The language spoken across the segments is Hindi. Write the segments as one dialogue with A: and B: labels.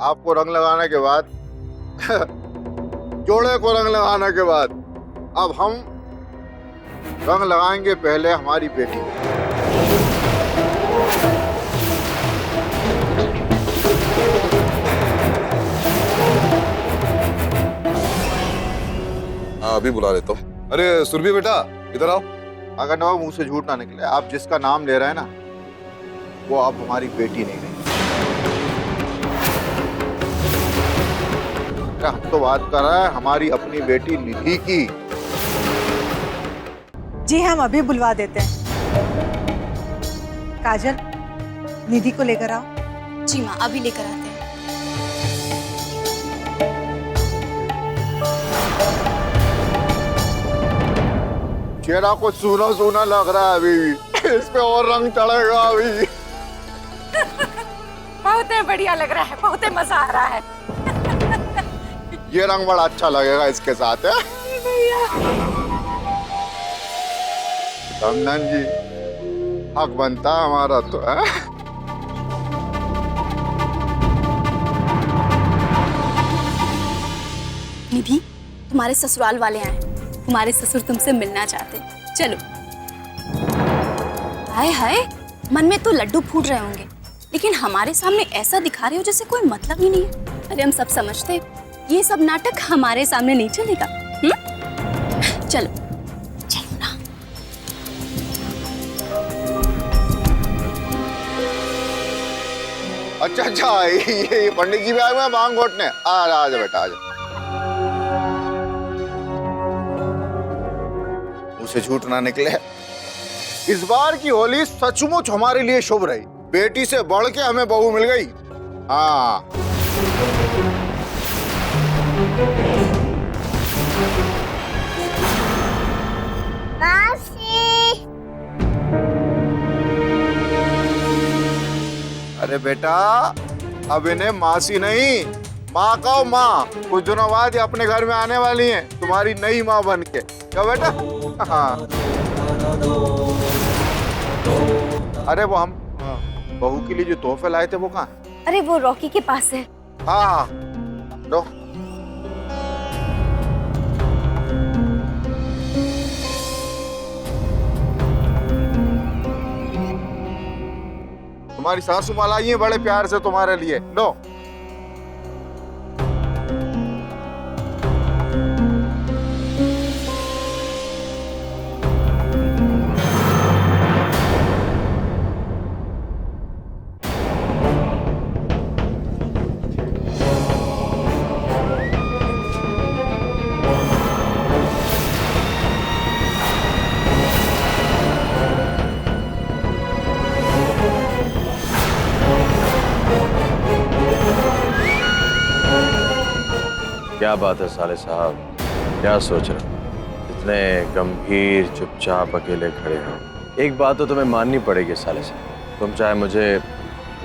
A: आपको रंग लगाने के बाद जोड़े को रंग लगाने के बाद अब हम रंग लगाएंगे पहले हमारी बेटी को।
B: हाँ अभी बुला लेता हूँ। अरे सुरभि बेटा इधर आओ।
A: अगर नवाब मुंह से झूठ ना निकले, आप जिसका नाम ले रहे हैं ना वो आप हमारी बेटी नहीं रही। हम तो बात कर रहे हैं हमारी अपनी बेटी निधि की।
C: जी हम अभी बुलवा देते हैं। काजल, निधि को लेकर आओ।
D: जी माँ, अभी लेकर आते हैं।
A: चेहरा कुछ सूना सूना लग रहा है अभी भी। इस पे और रंग चढ़ेगा अभी।
E: बहुत बढ़िया लग रहा है, बहुत मजा आ रहा है।
A: ये रंग बड़ा अच्छा लगेगा इसके साथ है। दमनन जी, हक बनता है हमारा तो है।
D: निधि, तुम्हारे ससुराल वाले आए हैं। तुम्हारे ससुर तुमसे मिलना चाहते हैं। चलो। हाय हाय, मन में तो लड्डू फूट रहे होंगे, लेकिन हमारे सामने ऐसा दिखा रहे हो जैसे कोई मतलब ही नहीं है। अरे हम सब समझते हैं, ये सब नाटक हमारे सामने नहीं चलेगा। चलो चलो ना।
A: अच्छा अच्छा, ये पंडित जी भी आए हुए हैं मांग घोटने। आजा बेटा आजा। उसे झूठ ना निकले। इस बार की होली सचमुच हमारे लिए शुभ रही। बेटी से बढ़ के हमें बहू मिल गई। हाँ अरे बेटा, अब इन्हें मासी नहीं माँ कहो। माँ कुछ दिनों बाद ये अपने घर में आने वाली हैं, तुम्हारी नई माँ बन के। क्या बेटा? हाँ। अरे वो हम बहू के लिए जो तोहफे लाए थे वो कहाँ?
D: अरे वो रॉकी के पास है।
A: हाँ हाँ लो। तुम्हारी सासू माँ लाई है बड़े प्यार से तुम्हारे लिए। लो।
F: क्या बात है साले साहब, क्या सोच रहे हो? इतने गंभीर चुपचाप अकेले खड़े हो। एक बात तो तुम्हें माननी पड़ेगी साले साहब, तुम चाहे मुझे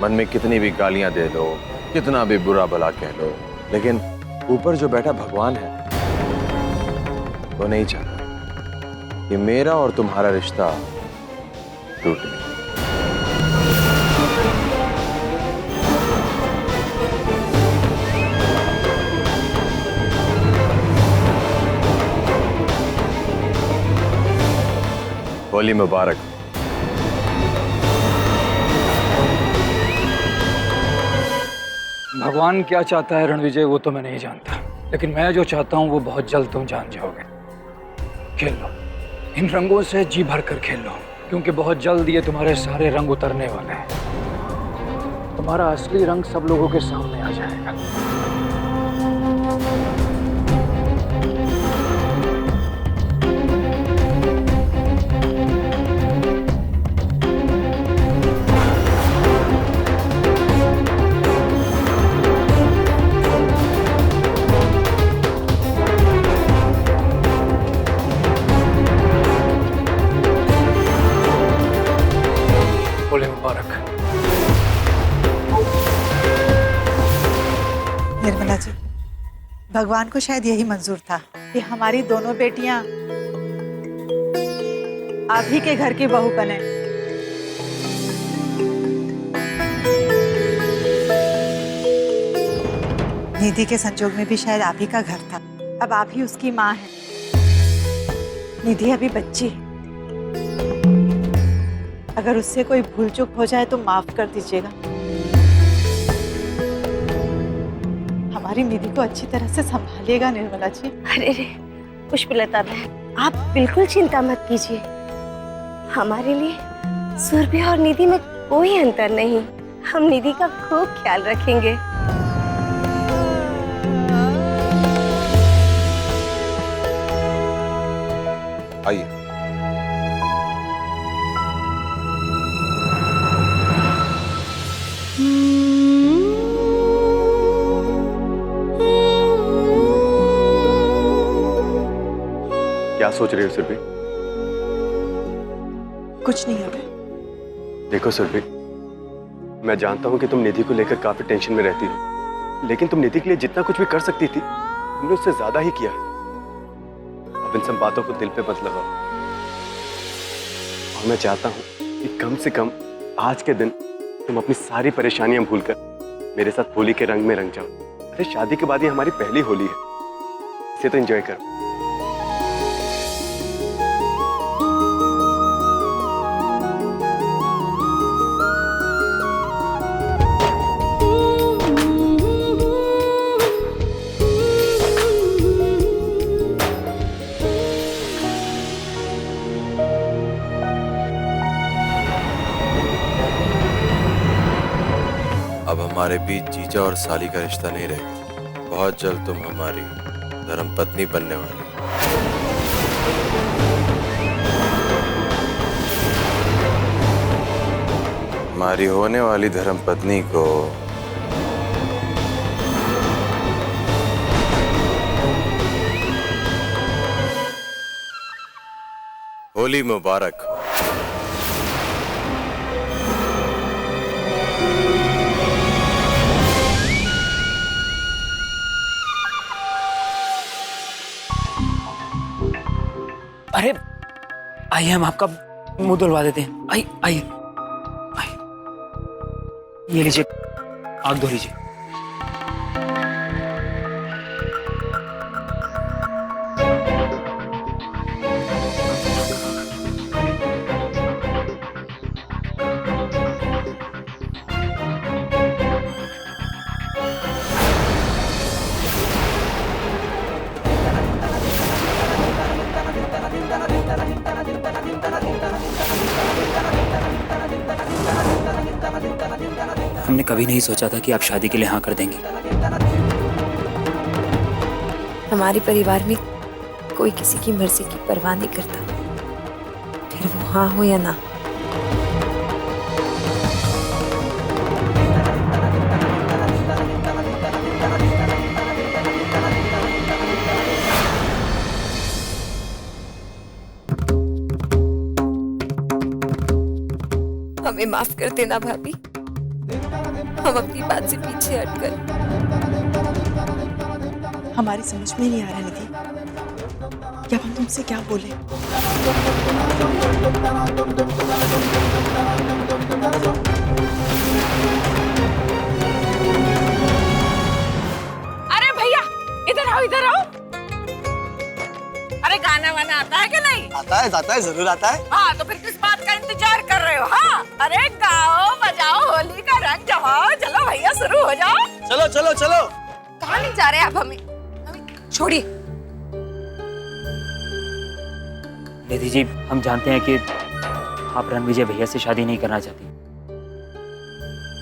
F: मन में कितनी भी गालियां दे लो, कितना भी बुरा भला कह लो, लेकिन ऊपर जो बैठा भगवान है वो नहीं चाहता कि मेरा और तुम्हारा रिश्ता टूटे। होली मुबारक।
G: भगवान क्या चाहता है रणविजय वो तो मैं नहीं जानता, लेकिन मैं जो चाहता हूँ वो बहुत जल्द तुम जान जाओगे। खेल लो, इन रंगों से जी भर कर खेल लो, क्योंकि बहुत जल्द ये तुम्हारे सारे रंग उतरने वाले हैं। तुम्हारा असली रंग सब लोगों के सामने आ जाएगा। होली मुबारक।
C: निर्मला जी, भगवान को शायद यही मंजूर था कि हमारी दोनों बेटियां आप ही के घर की बहू बने। निधि के संजोग में भी शायद आप ही का घर था। अब आप ही उसकी माँ हैं। निधि अभी बच्ची है। अगर उससे कोई भूल चूक हो जाए तो माफ कर दीजिएगा। हमारी निधि को अच्छी तरह से संभालिएगा निर्मला जी।
H: अरे रे पुष्पलता बहन, आप बिल्कुल चिंता मत कीजिए। हमारे लिए सुरभि और निधि में कोई अंतर नहीं। हम निधि का खूब ख्याल रखेंगे।
B: आइए।
I: क्या सोच रही हो सुरभि?
C: कुछ नहीं अबे।
I: देखो सुरभि, मैं जानता हूँ कि तुम निधि को लेकर काफी टेंशन में रहती हो, लेकिन तुम निधि के लिए जितना कुछ भी कर सकती थी तुमने उससे ज्यादा ही किया है। अब इन सब बातों को दिल पे मत लगाओ। और मैं चाहता हूँ कि कम से कम आज के दिन तुम अपनी सारी परेशानियां भूलकर मेरे साथ होली के रंग में रंग जाओ। अरे शादी के बाद ये हमारी पहली होली है, इसे तो एंजॉय करो।
F: अब हमारे बीच जीजा और साली का रिश्ता नहीं रहेगा। बहुत जल्द तुम हमारी धर्मपत्नी बनने वाली हो। हमारी होने वाली धर्मपत्नी को होली मुबारक हो।
G: अरे आइए, हम आपका मुंह धुलवा देते हैं। आइए आइए आइए, ये लीजिए, आग धो लीजिए। हमने कभी नहीं सोचा था कि आप शादी के लिए हाँ कर देंगी।
H: हमारे परिवार में कोई किसी की मर्जी की परवाह नहीं करता, फिर वो हाँ हो या ना। हमें माफ कर देना भाभी, हम अपनी बात से पीछे हटकर।
C: हमारी समझ में नहीं आ रहा निधि कि अब हम तुमसे क्या बोले।
E: अरे भैया इधर आओ, इधर आओ। अरे गाना वाना आता है कि नहीं?
J: आता है, जरूर आता है।
E: हाँ तो फिर किस बात का इंतजार कर रहे हो? हाँ अरे गाओ बजाओ, होली का रंग जमाओ। चलो भैया शुरू हो जाओ।
J: चलो चलो चलो।
E: कहाँ ले जा रहे हैं आप हमें? छोड़िए।
G: निधि जी, हम जानते हैं कि आप रणविजय भैया से शादी नहीं करना चाहती,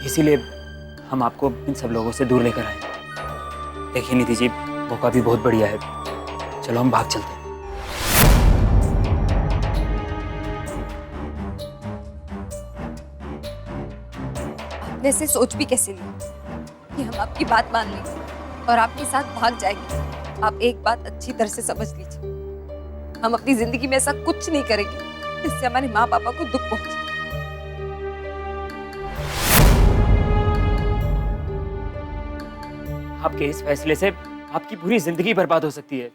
G: इसीलिए हम आपको इन सब लोगों से दूर लेकर आए। देखिए निधि जी, मौका भी बहुत बढ़िया है, चलो हम भाग चलते हैं।
K: आपने से सोच भी कैसे लिया कि हम आपकी बात मान लेंगे और आपके साथ भाग जाएंगे? आप एक बात अच्छी तरह से समझ लीजिए, हम अपनी जिंदगी में ऐसा कुछ नहीं करेंगे जिससे हमारे माँ पापा को दुख पहुंचे।
G: आपके इस फैसले से आपकी पूरी जिंदगी बर्बाद हो सकती है।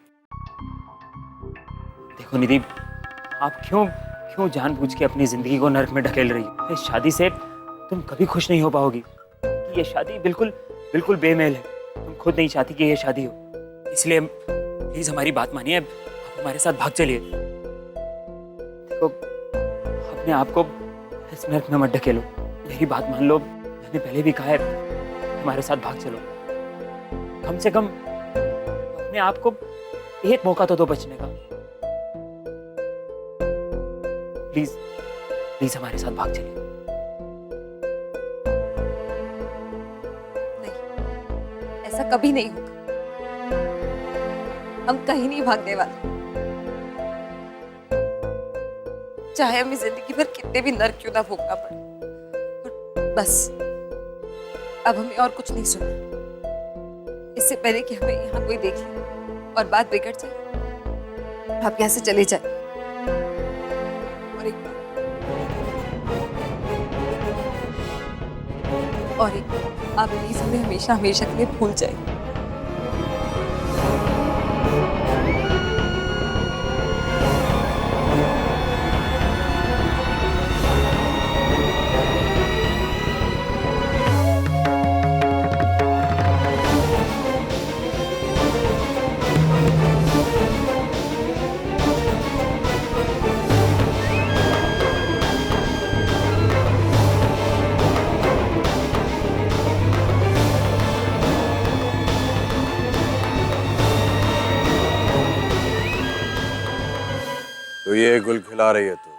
G: देखो निधि, आप क्यों जानबूझ के अपनी जिंदगी को नर्क में ढकेल रही हो? इस शादी से तुम कभी खुश नहीं हो पाओगी। ये शादी बिल्कुल बेमेल है। तुम
L: खुद नहीं चाहती कि ये शादी हो, इसलिए प्लीज हमारी बात मानिए, आप हमारे साथ भाग चलिए। देखो, अपने आप को इस नर्क में मत ढकेलो, मेरी बात मान लो, मैंने पहले भी कहा है, हमारे साथ भाग चलो। कम से कम अपने आप को एक मौका तो दो बचने का। प्लीज प्लीज हमारे साथ भाग चलिए।
K: नहीं, ऐसा कभी नहीं होगा। हम कहीं नहीं भागने वाले, चाहे हमें जिंदगी भर कितने भी नर्क क्यों ना भोगना पड़े। और बस अब हमें और कुछ नहीं सुनना, इससे पहले कि हमें यहाँ कोई देख ले और बात बिगड़ जाए, आप यहाँ से चले जाए। और एक आप प्लीज हमें हमेशा हमेशा के लिए भूल जाए।
F: तो ये गुल खिला रही है तू?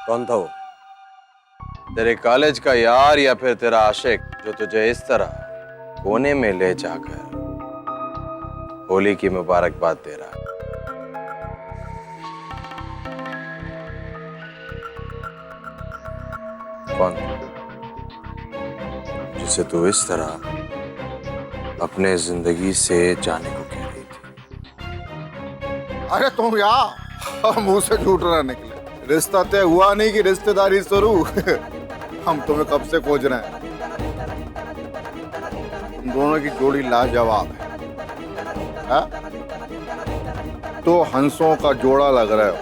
F: कौन था वो? तेरे कॉलेज का यार या फिर तेरा आशिक जो तुझे इस तरह कोने में ले जाकर होली की मुबारकबाद दे रहा है? कौन जिसे तू इस तरह अपने जिंदगी से जाने को कह रही थी?
A: अरे तुम यार मुंह से झूठ रहा निकले। रिश्ता तय हुआ नहीं कि रिश्तेदारी शुरू। हम तुम्हें कब से खोज रहे हैं। तुम दोनों की जोड़ी लाजवाब है, तो हंसों का जोड़ा लग रहे हो।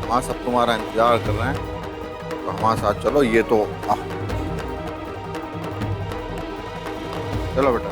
A: वहां सब तुम्हारा इंतजार कर रहे हैं, तो हमारे साथ चलो। ये तो चलो बेटा।